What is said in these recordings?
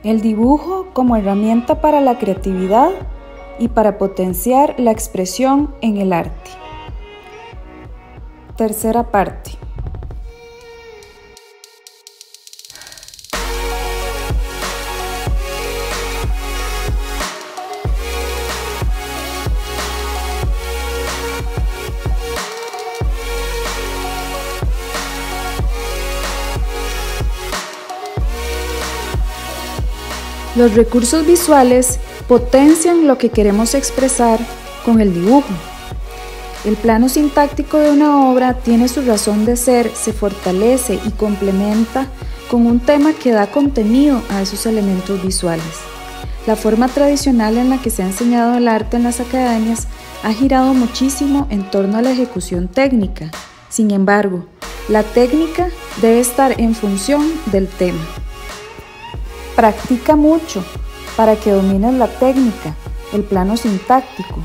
El dibujo como herramienta para la creatividad y para potenciar la expresión en el arte. Tercera parte. Los recursos visuales potencian lo que queremos expresar con el dibujo. El plano sintáctico de una obra tiene su razón de ser, se fortalece y complementa con un tema que da contenido a esos elementos visuales. La forma tradicional en la que se ha enseñado el arte en las academias ha girado muchísimo en torno a la ejecución técnica. Sin embargo, la técnica debe estar en función del tema. Practica mucho para que domines la técnica, el plano sintáctico.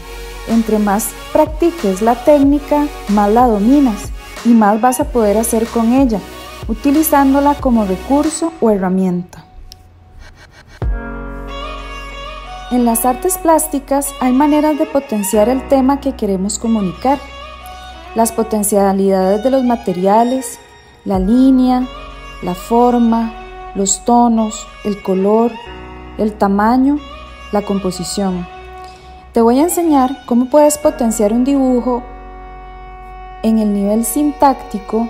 Entre más practiques la técnica, más la dominas y más vas a poder hacer con ella, utilizándola como recurso o herramienta. En las artes plásticas hay maneras de potenciar el tema que queremos comunicar. Las potencialidades de los materiales, la línea, la forma, los tonos, el color, el tamaño, la composición. Te voy a enseñar cómo puedes potenciar un dibujo en el nivel sintáctico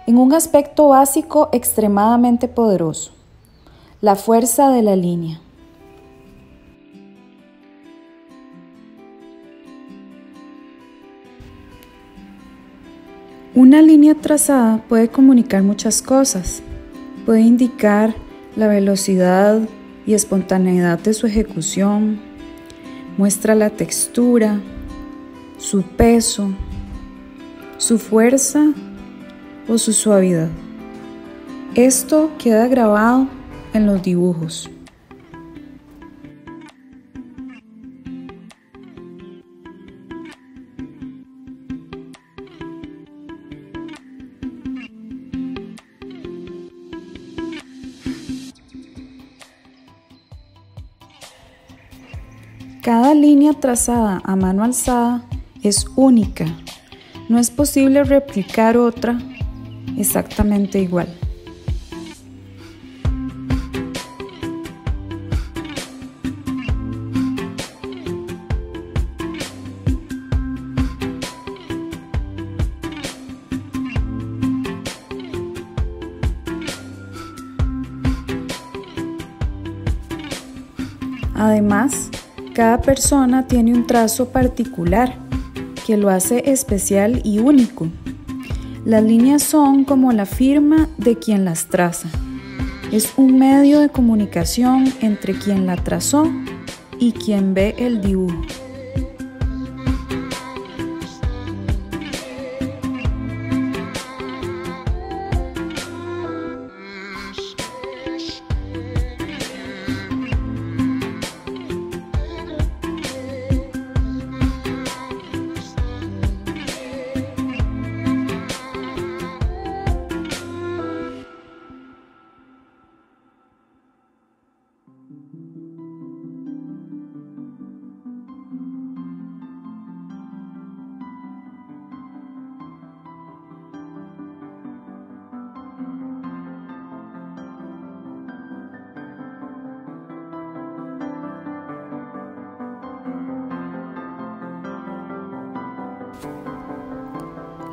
en un aspecto básico extremadamente poderoso: la fuerza de la línea. Una línea trazada puede comunicar muchas cosas. Puede indicar la velocidad y espontaneidad de su ejecución, muestra la textura, su peso, su fuerza o su suavidad. Esto queda grabado en los dibujos. Cada línea trazada a mano alzada es única. No es posible replicar otra exactamente igual. Además, cada persona tiene un trazo particular que lo hace especial y único. Las líneas son como la firma de quien las traza. Es un medio de comunicación entre quien la trazó y quien ve el dibujo.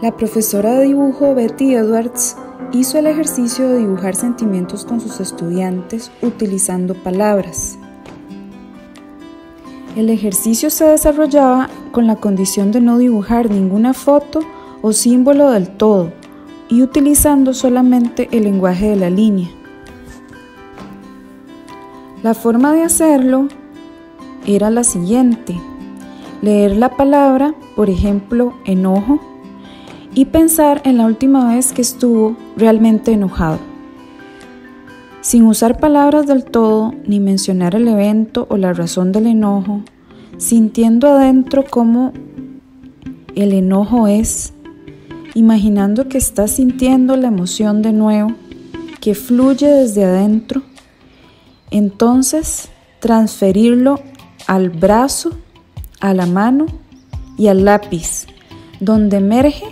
La profesora de dibujo Betty Edwards hizo el ejercicio de dibujar sentimientos con sus estudiantes utilizando palabras. El ejercicio se desarrollaba con la condición de no dibujar ninguna foto o símbolo del todo y utilizando solamente el lenguaje de la línea. La forma de hacerlo era la siguiente: leer la palabra, por ejemplo, enojo, y pensar en la última vez que estuvo realmente enojado, sin usar palabras del todo ni mencionar el evento o la razón del enojo, sintiendo adentro cómo el enojo es, imaginando que estás sintiendo la emoción de nuevo, que fluye desde adentro, Entonces, transferirlo al brazo, a la mano y al lápiz, donde emerge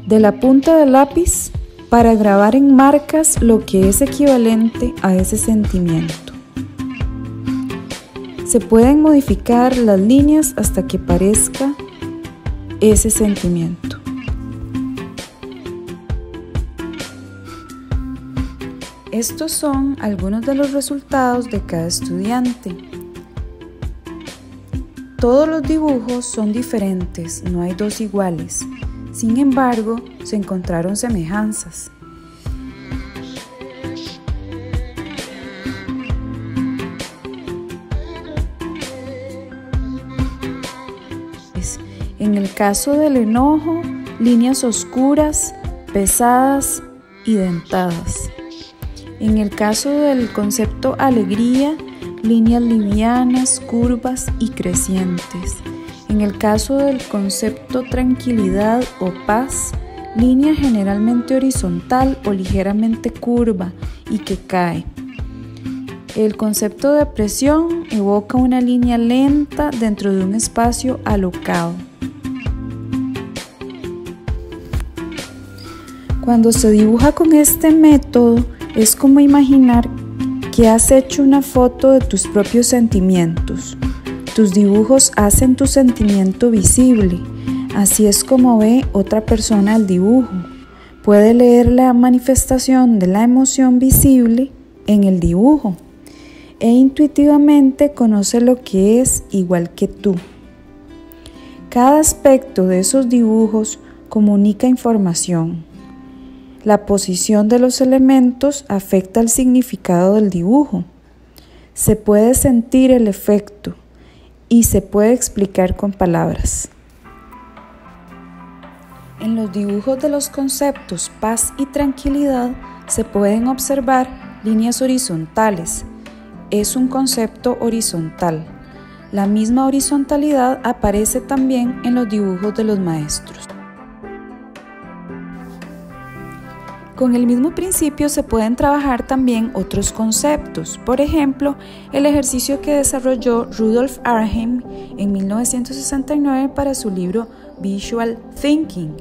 de la punta del lápiz para grabar en marcas lo que es equivalente a ese sentimiento. Se pueden modificar las líneas hasta que parezca ese sentimiento. Estos son algunos de los resultados de cada estudiante. Todos los dibujos son diferentes, no hay dos iguales. Sin embargo, se encontraron semejanzas. En el caso del enojo, líneas oscuras, pesadas y dentadas. En el caso del concepto alegría, líneas livianas, curvas y crecientes. En el caso del concepto tranquilidad o paz, línea generalmente horizontal o ligeramente curva y que cae. El concepto de depresión evoca una línea lenta dentro de un espacio alocado. Cuando se dibuja con este método, es como imaginar que has hecho una foto de tus propios sentimientos. Tus dibujos hacen tu sentimiento visible. Así es como ve otra persona el dibujo. Puede leer la manifestación de la emoción visible en el dibujo e intuitivamente conoce lo que es igual que tú. Cada aspecto de esos dibujos comunica información. La posición de los elementos afecta el significado del dibujo. Se puede sentir el efecto y se puede explicar con palabras. En los dibujos de los conceptos paz y tranquilidad se pueden observar líneas horizontales. Es un concepto horizontal. La misma horizontalidad aparece también en los dibujos de los maestros. Con el mismo principio se pueden trabajar también otros conceptos. Por ejemplo, el ejercicio que desarrolló Rudolf Arnhem en 1969 para su libro Visual Thinking.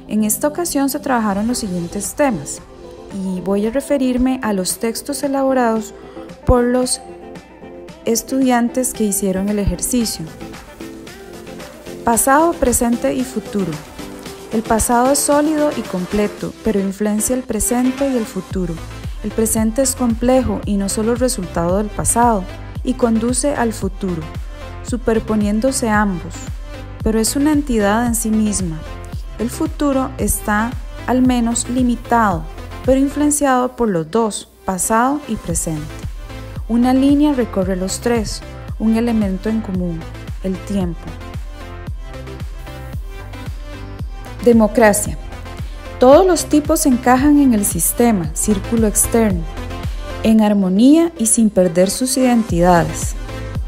En esta ocasión se trabajaron los siguientes temas y voy a referirme a los textos elaborados por los estudiantes que hicieron el ejercicio. Pasado, presente y futuro. El pasado es sólido y completo, pero influencia el presente y el futuro. El presente es complejo y no solo resultado del pasado, y conduce al futuro, superponiéndose ambos, pero es una entidad en sí misma. El futuro está al menos limitado, pero influenciado por los dos, pasado y presente. Una línea recorre los tres, un elemento en común, el tiempo. Democracia. Todos los tipos encajan en el sistema, círculo externo, en armonía y sin perder sus identidades.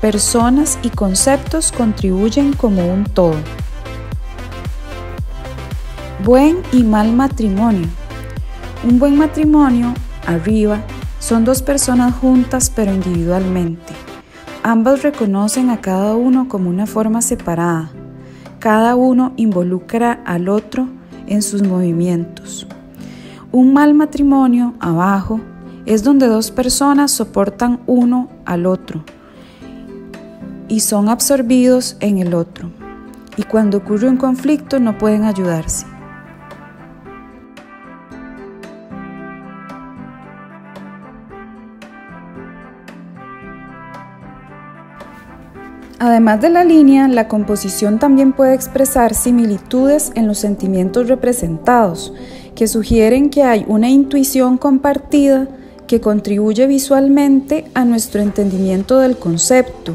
Personas y conceptos contribuyen como un todo. Buen y mal matrimonio. Un buen matrimonio, arriba, son dos personas juntas pero individualmente. Ambas reconocen a cada uno como una forma separada. Cada uno involucra al otro en sus movimientos. Un mal matrimonio, abajo, es donde dos personas soportan uno al otro y son absorbidos en el otro. Y cuando ocurre un conflicto no pueden ayudarse. Además de la línea, la composición también puede expresar similitudes en los sentimientos representados, que sugieren que hay una intuición compartida que contribuye visualmente a nuestro entendimiento del concepto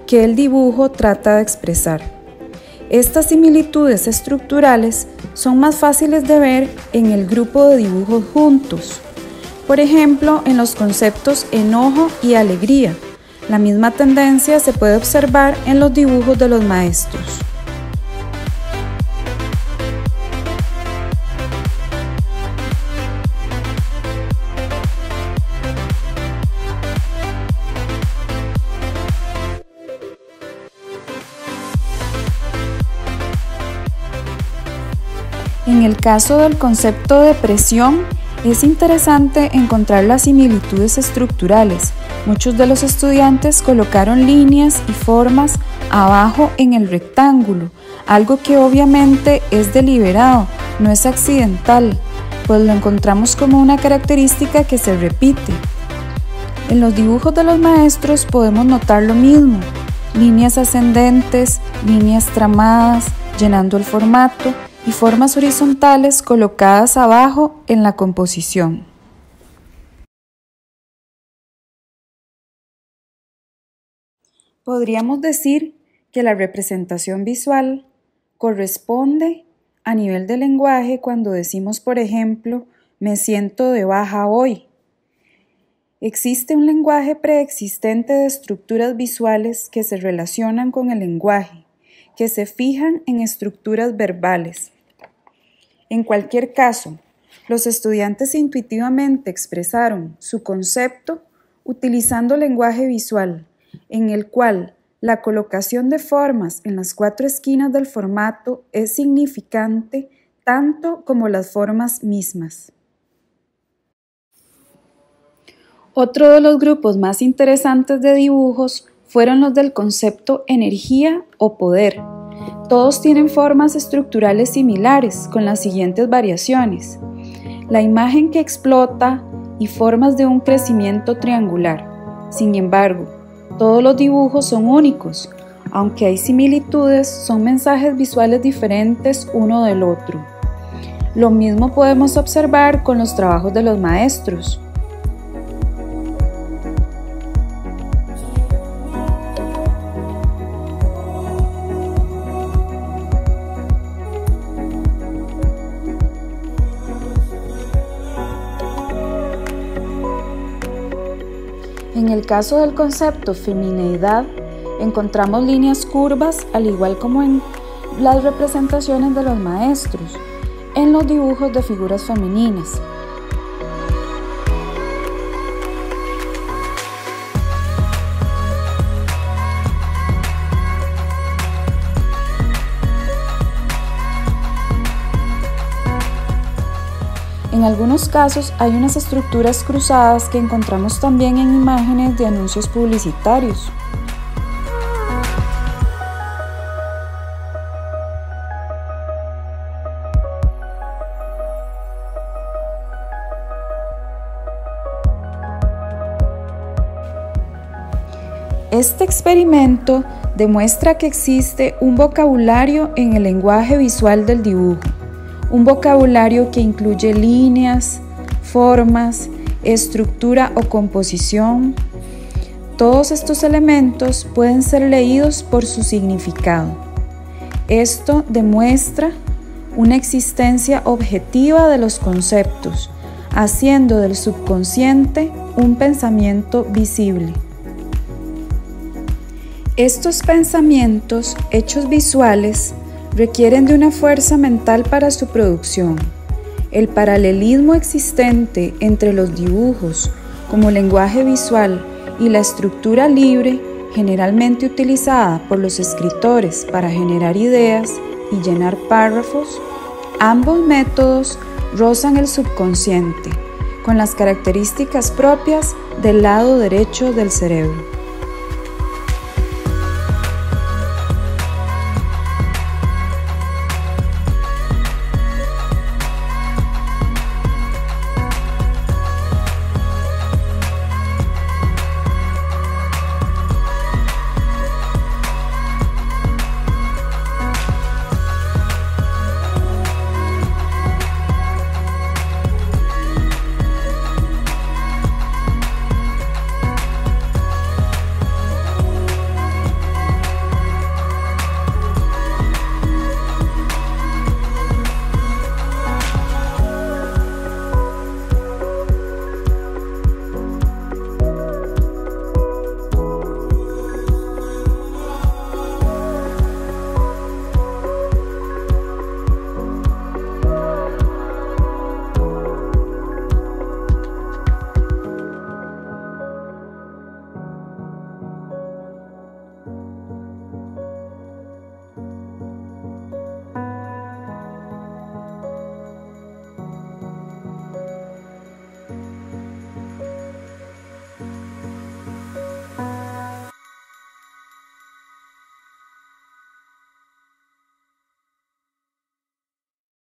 que el dibujo trata de expresar. Estas similitudes estructurales son más fáciles de ver en el grupo de dibujos juntos. Por ejemplo, en los conceptos enojo y alegría. La misma tendencia se puede observar en los dibujos de los maestros. En el caso del concepto de presión, es interesante encontrar las similitudes estructurales. Muchos de los estudiantes colocaron líneas y formas abajo en el rectángulo, algo que obviamente es deliberado, no es accidental, pues lo encontramos como una característica que se repite. En los dibujos de los maestros podemos notar lo mismo, líneas ascendentes, líneas tramadas, llenando el formato, y formas horizontales colocadas abajo en la composición. Podríamos decir que la representación visual corresponde a nivel de lenguaje cuando decimos, por ejemplo, me siento de baja hoy. Existe un lenguaje preexistente de estructuras visuales que se relacionan con el lenguaje, que se fijan en estructuras verbales. En cualquier caso, los estudiantes intuitivamente expresaron su concepto utilizando lenguaje visual, en el cual la colocación de formas en las 4 esquinas del formato es significante tanto como las formas mismas. Otro de los grupos más interesantes de dibujos fueron los del concepto energía o poder. Todos tienen formas estructurales similares, con las siguientes variaciones: la imagen que explota y formas de un crecimiento triangular. Sin embargo, todos los dibujos son únicos, aunque hay similitudes, son mensajes visuales diferentes uno del otro. Lo mismo podemos observar con los trabajos de los maestros. En el caso del concepto femineidad, encontramos líneas curvas, al igual como en las representaciones de los maestros, en los dibujos de figuras femeninas. En algunos casos hay unas estructuras cruzadas que encontramos también en imágenes de anuncios publicitarios. Este experimento demuestra que existe un vocabulario en el lenguaje visual del dibujo. Un vocabulario que incluye líneas, formas, estructura o composición. Todos estos elementos pueden ser leídos por su significado. Esto demuestra una existencia objetiva de los conceptos, haciendo del subconsciente un pensamiento visible. Estos pensamientos, hechos visuales, requieren de una fuerza mental para su producción. El paralelismo existente entre los dibujos como lenguaje visual y la estructura libre, generalmente utilizada por los escritores para generar ideas y llenar párrafos, ambos métodos rozan el subconsciente, con las características propias del lado derecho del cerebro.